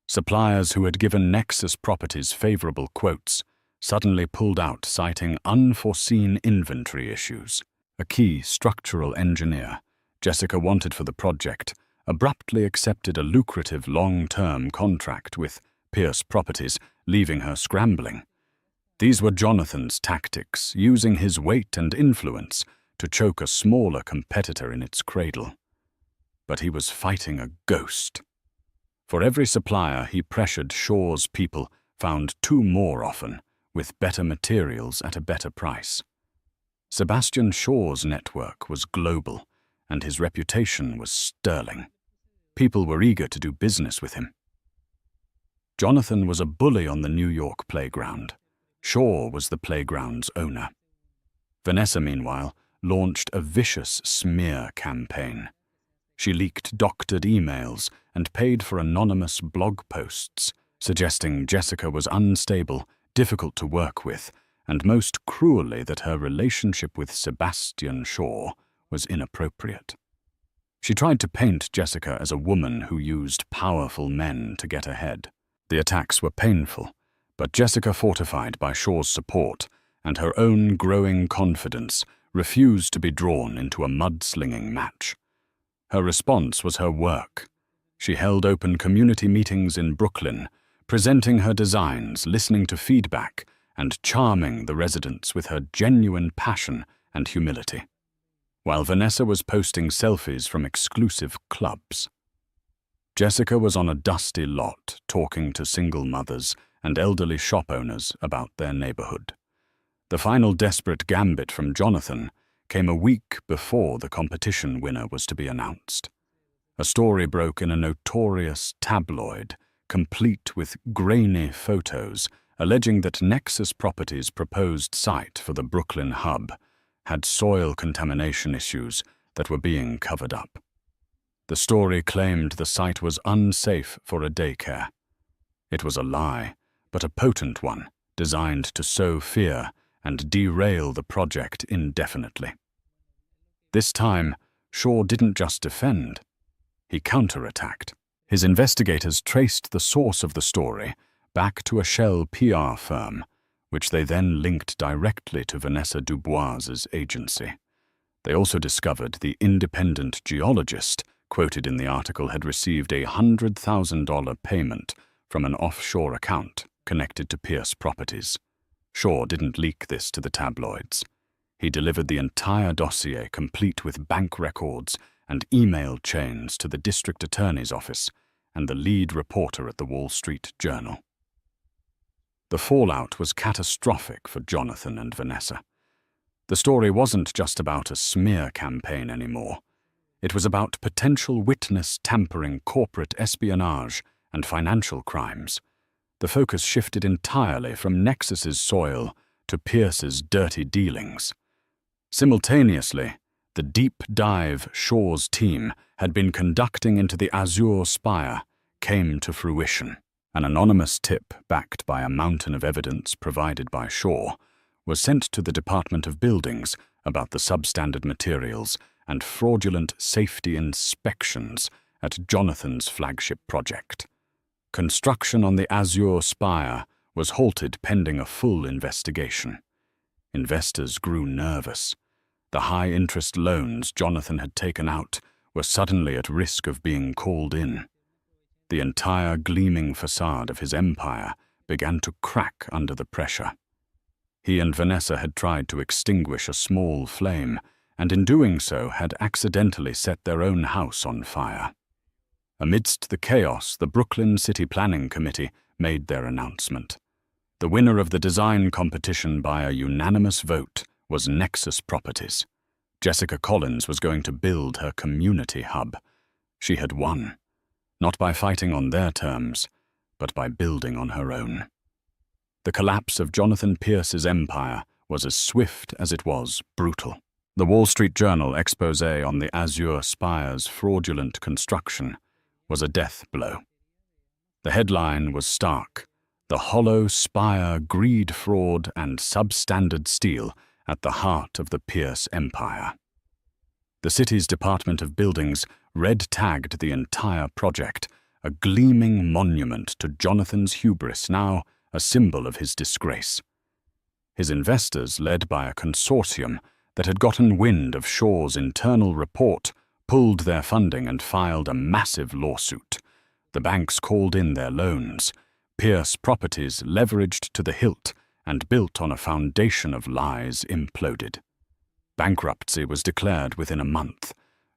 S1: Suppliers who had given Nexus Properties favorable quotes suddenly pulled out, citing unforeseen inventory issues. A key structural engineer Jessica wanted for the project abruptly accepted a lucrative long-term contract with Pierce Properties, leaving her scrambling. These were Jonathan's tactics, using his weight and influence to choke a smaller competitor in its cradle. But he was fighting a ghost. For every supplier he pressured, Shaw's people found two more often, with better materials at a better price. Sebastian Shaw's network was global, and his reputation was sterling. People were eager to do business with him. Jonathan was a bully on the New York playground. Shaw was the playground's owner. Vanessa, meanwhile, launched a vicious smear campaign. She leaked doctored emails and paid for anonymous blog posts, suggesting Jessica was unstable, difficult to work with, and most cruelly that her relationship with Sebastian Shaw was inappropriate. She tried to paint Jessica as a woman who used powerful men to get ahead. The attacks were painful, but Jessica, fortified by Shaw's support and her own growing confidence, refused to be drawn into a mudslinging match. Her response was her work. She held open community meetings in Brooklyn, presenting her designs, listening to feedback, and charming the residents with her genuine passion and humility. While Vanessa was posting selfies from exclusive clubs, Jessica was on a dusty lot talking to single mothers and elderly shop owners about their neighborhood. The final desperate gambit from Jonathan came a week before the competition winner was to be announced. A story broke in a notorious tabloid, complete with grainy photos, alleging that Nexus Properties' proposed site for the Brooklyn hub had soil contamination issues that were being covered up. The story claimed the site was unsafe for a daycare. It was a lie, but a potent one, designed to sow fear and derail the project indefinitely. This time, Shaw didn't just defend, he counterattacked. His investigators traced the source of the story back to a shell PR firm, which they then linked directly to Vanessa Dubois's agency. They also discovered the independent geologist quoted in the article had received a $100,000 payment from an offshore account connected to Pierce Properties. Shaw didn't leak this to the tabloids. He delivered the entire dossier, complete with bank records and email chains, to the district attorney's office and the lead reporter at the Wall Street Journal. The fallout was catastrophic for Jonathan and Vanessa. The story wasn't just about a smear campaign anymore. It was about potential witness tampering, corporate espionage, and financial crimes. The focus shifted entirely from Nexus's soil to Pierce's dirty dealings. Simultaneously, the deep dive Shaw's team had been conducting into the Azure Spire came to fruition. An anonymous tip, backed by a mountain of evidence provided by Shaw, was sent to the Department of Buildings about the substandard materials and fraudulent safety inspections at Jonathan's flagship project. Construction on the Azure Spire was halted pending a full investigation. Investors grew nervous. The high-interest loans Jonathan had taken out were suddenly at risk of being called in. The entire gleaming facade of his empire began to crack under the pressure. He and Vanessa had tried to extinguish a small flame, and in doing so had accidentally set their own house on fire. Amidst the chaos, the Brooklyn City Planning Committee made their announcement. The winner of the design competition by a unanimous vote was Nexus Properties. Jessica Collins was going to build her community hub. She had won, not by fighting on their terms, but by building on her own. The collapse of Jonathan Pierce's empire was as swift as it was brutal. The Wall Street Journal expose on the Azure Spire's fraudulent construction was a death blow. The headline was stark: "The hollow spire, greed, fraud, and substandard steel at the heart of the Pierce empire." The city's Department of Buildings red-tagged the entire project, a gleaming monument to Jonathan's hubris, now a symbol of his disgrace. His investors, led by a consortium that had gotten wind of Shaw's internal report, pulled their funding and filed a massive lawsuit. The banks called in their loans. Pierce Properties, leveraged to the hilt and built on a foundation of lies, imploded. Bankruptcy was declared within a month.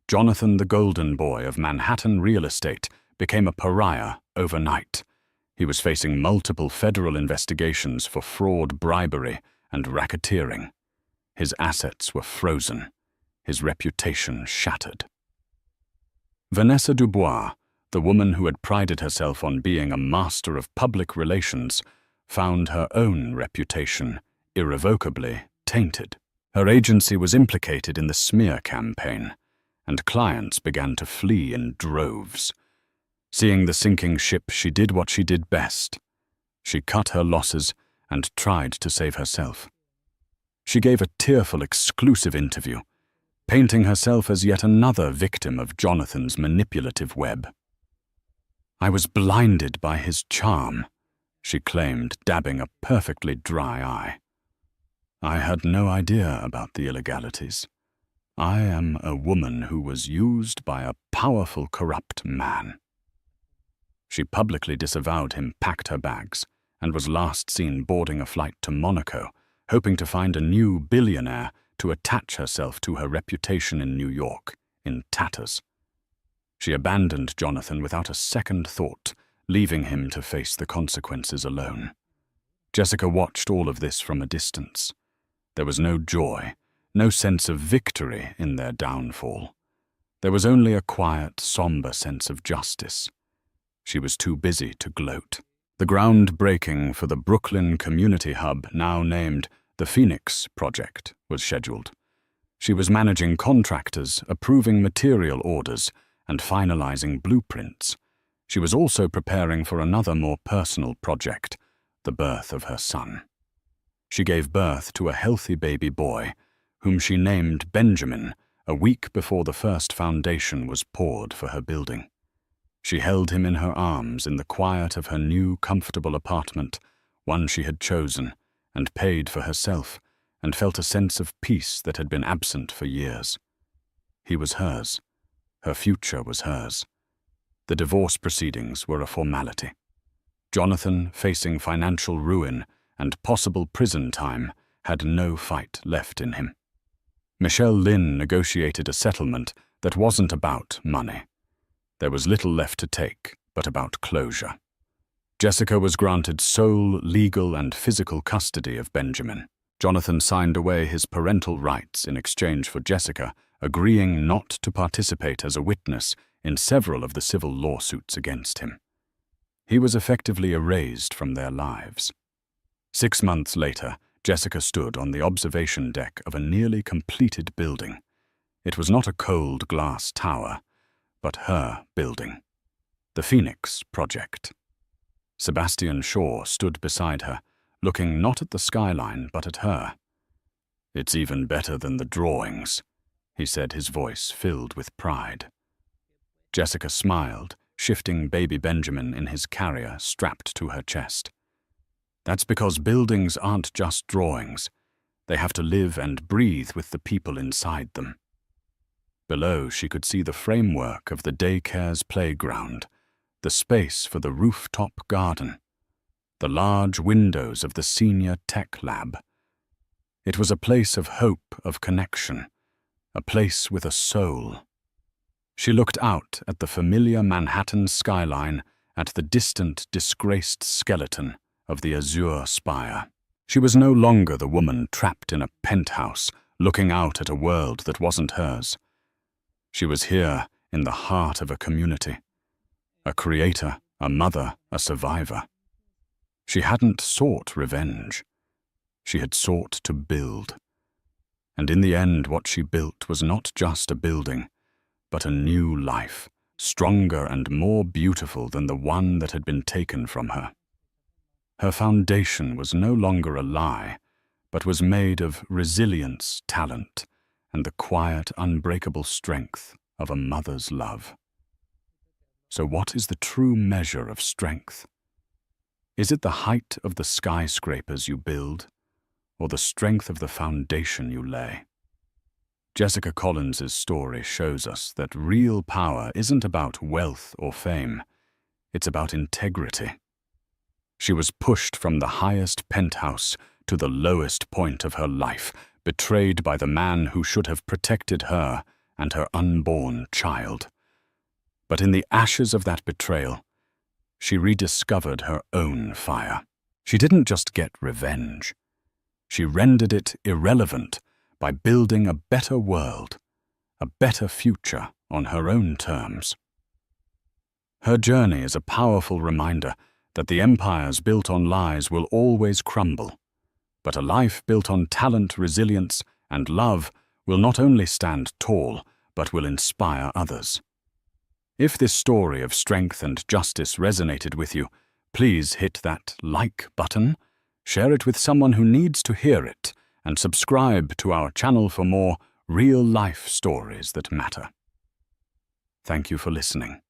S1: Jonathan, the golden boy of Manhattan real estate, became a pariah overnight. He was facing multiple federal investigations for fraud, bribery, and racketeering. His assets were frozen, his reputation shattered. Vanessa Dubois, the woman who had prided herself on being a master of public relations, found her own reputation irrevocably tainted. Her agency was implicated in the smear campaign, and clients began to flee in droves. Seeing the sinking ship, she did what she did best. She cut her losses and tried to save herself. She gave a tearful exclusive interview, painting herself as yet another victim of Jonathan's manipulative web. "I was blinded by his charm," she claimed, dabbing a perfectly dry eye. "I had no idea about the illegalities. I am a woman who was used by a powerful, corrupt man." She publicly disavowed him, packed her bags, and was last seen boarding a flight to Monaco, hoping to find a new billionaire to attach herself to her reputation in New York, in tatters. She abandoned Jonathan without a second thought, leaving him to face the consequences alone. Jessica watched all of this from a distance. There was no joy, no sense of victory in their downfall. There was only a quiet, somber sense of justice. She was too busy to gloat. The groundbreaking for the Brooklyn Community Hub, now named the Phoenix Project, was scheduled. She was managing contractors, approving material orders, and finalizing blueprints. She was also preparing for another more personal project, the birth of her son. She gave birth to a healthy baby boy, whom she named Benjamin a week before the first foundation was poured for her building. She held him in her arms in the quiet of her new, comfortable apartment, one she had chosen and paid for herself, and felt a sense of peace that had been absent for years. He was hers. Her future was hers. The divorce proceedings were a formality. Jonathan, facing financial ruin and possible prison time, had no fight left in him. Michelle Lynn negotiated a settlement that wasn't about money. There was little left to take, but about closure. Jessica was granted sole legal and physical custody of Benjamin. Jonathan signed away his parental rights in exchange for Jessica agreeing not to participate as a witness in several of the civil lawsuits against him. He was effectively erased from their lives. 6 months later, Jessica stood on the observation deck of a nearly completed building. It was not a cold glass tower, but her building. The Phoenix Project. Sebastian Shaw stood beside her, looking not at the skyline but at her. "It's even better than the drawings," he said, his voice filled with pride. Jessica smiled, shifting baby Benjamin in his carrier strapped to her chest. "That's because buildings aren't just drawings. They have to live and breathe with the people inside them." Below, she could see the framework of the daycare's playground, the space for the rooftop garden, the large windows of the senior tech lab. It was a place of hope, of connection, a place with a soul. She looked out at the familiar Manhattan skyline, at the distant, disgraced skeleton of the azure spire. She was no longer the woman trapped in a penthouse, looking out at a world that wasn't hers. She was here in the heart of a community, a creator, a mother, a survivor. She hadn't sought revenge. She had sought to build. And in the end, what she built was not just a building, but a new life, stronger and more beautiful than the one that had been taken from her. Her foundation was no longer a lie, but was made of resilience, talent, and the quiet, unbreakable strength of a mother's love. So what is the true measure of strength? Is it the height of the skyscrapers you build, or the strength of the foundation you lay? Jessica Collins's story shows us that real power isn't about wealth or fame. It's about integrity. She was pushed from the highest penthouse to the lowest point of her life, betrayed by the man who should have protected her and her unborn child. But in the ashes of that betrayal, she rediscovered her own fire. She didn't just get revenge. She rendered it irrelevant by building a better world, a better future on her own terms. Her journey is a powerful reminder that the empires built on lies will always crumble, but a life built on talent, resilience, and love will not only stand tall, but will inspire others. If this story of strength and justice resonated with you, please hit that like button, share it with someone who needs to hear it, and subscribe to our channel for more real-life stories that matter. Thank you for listening.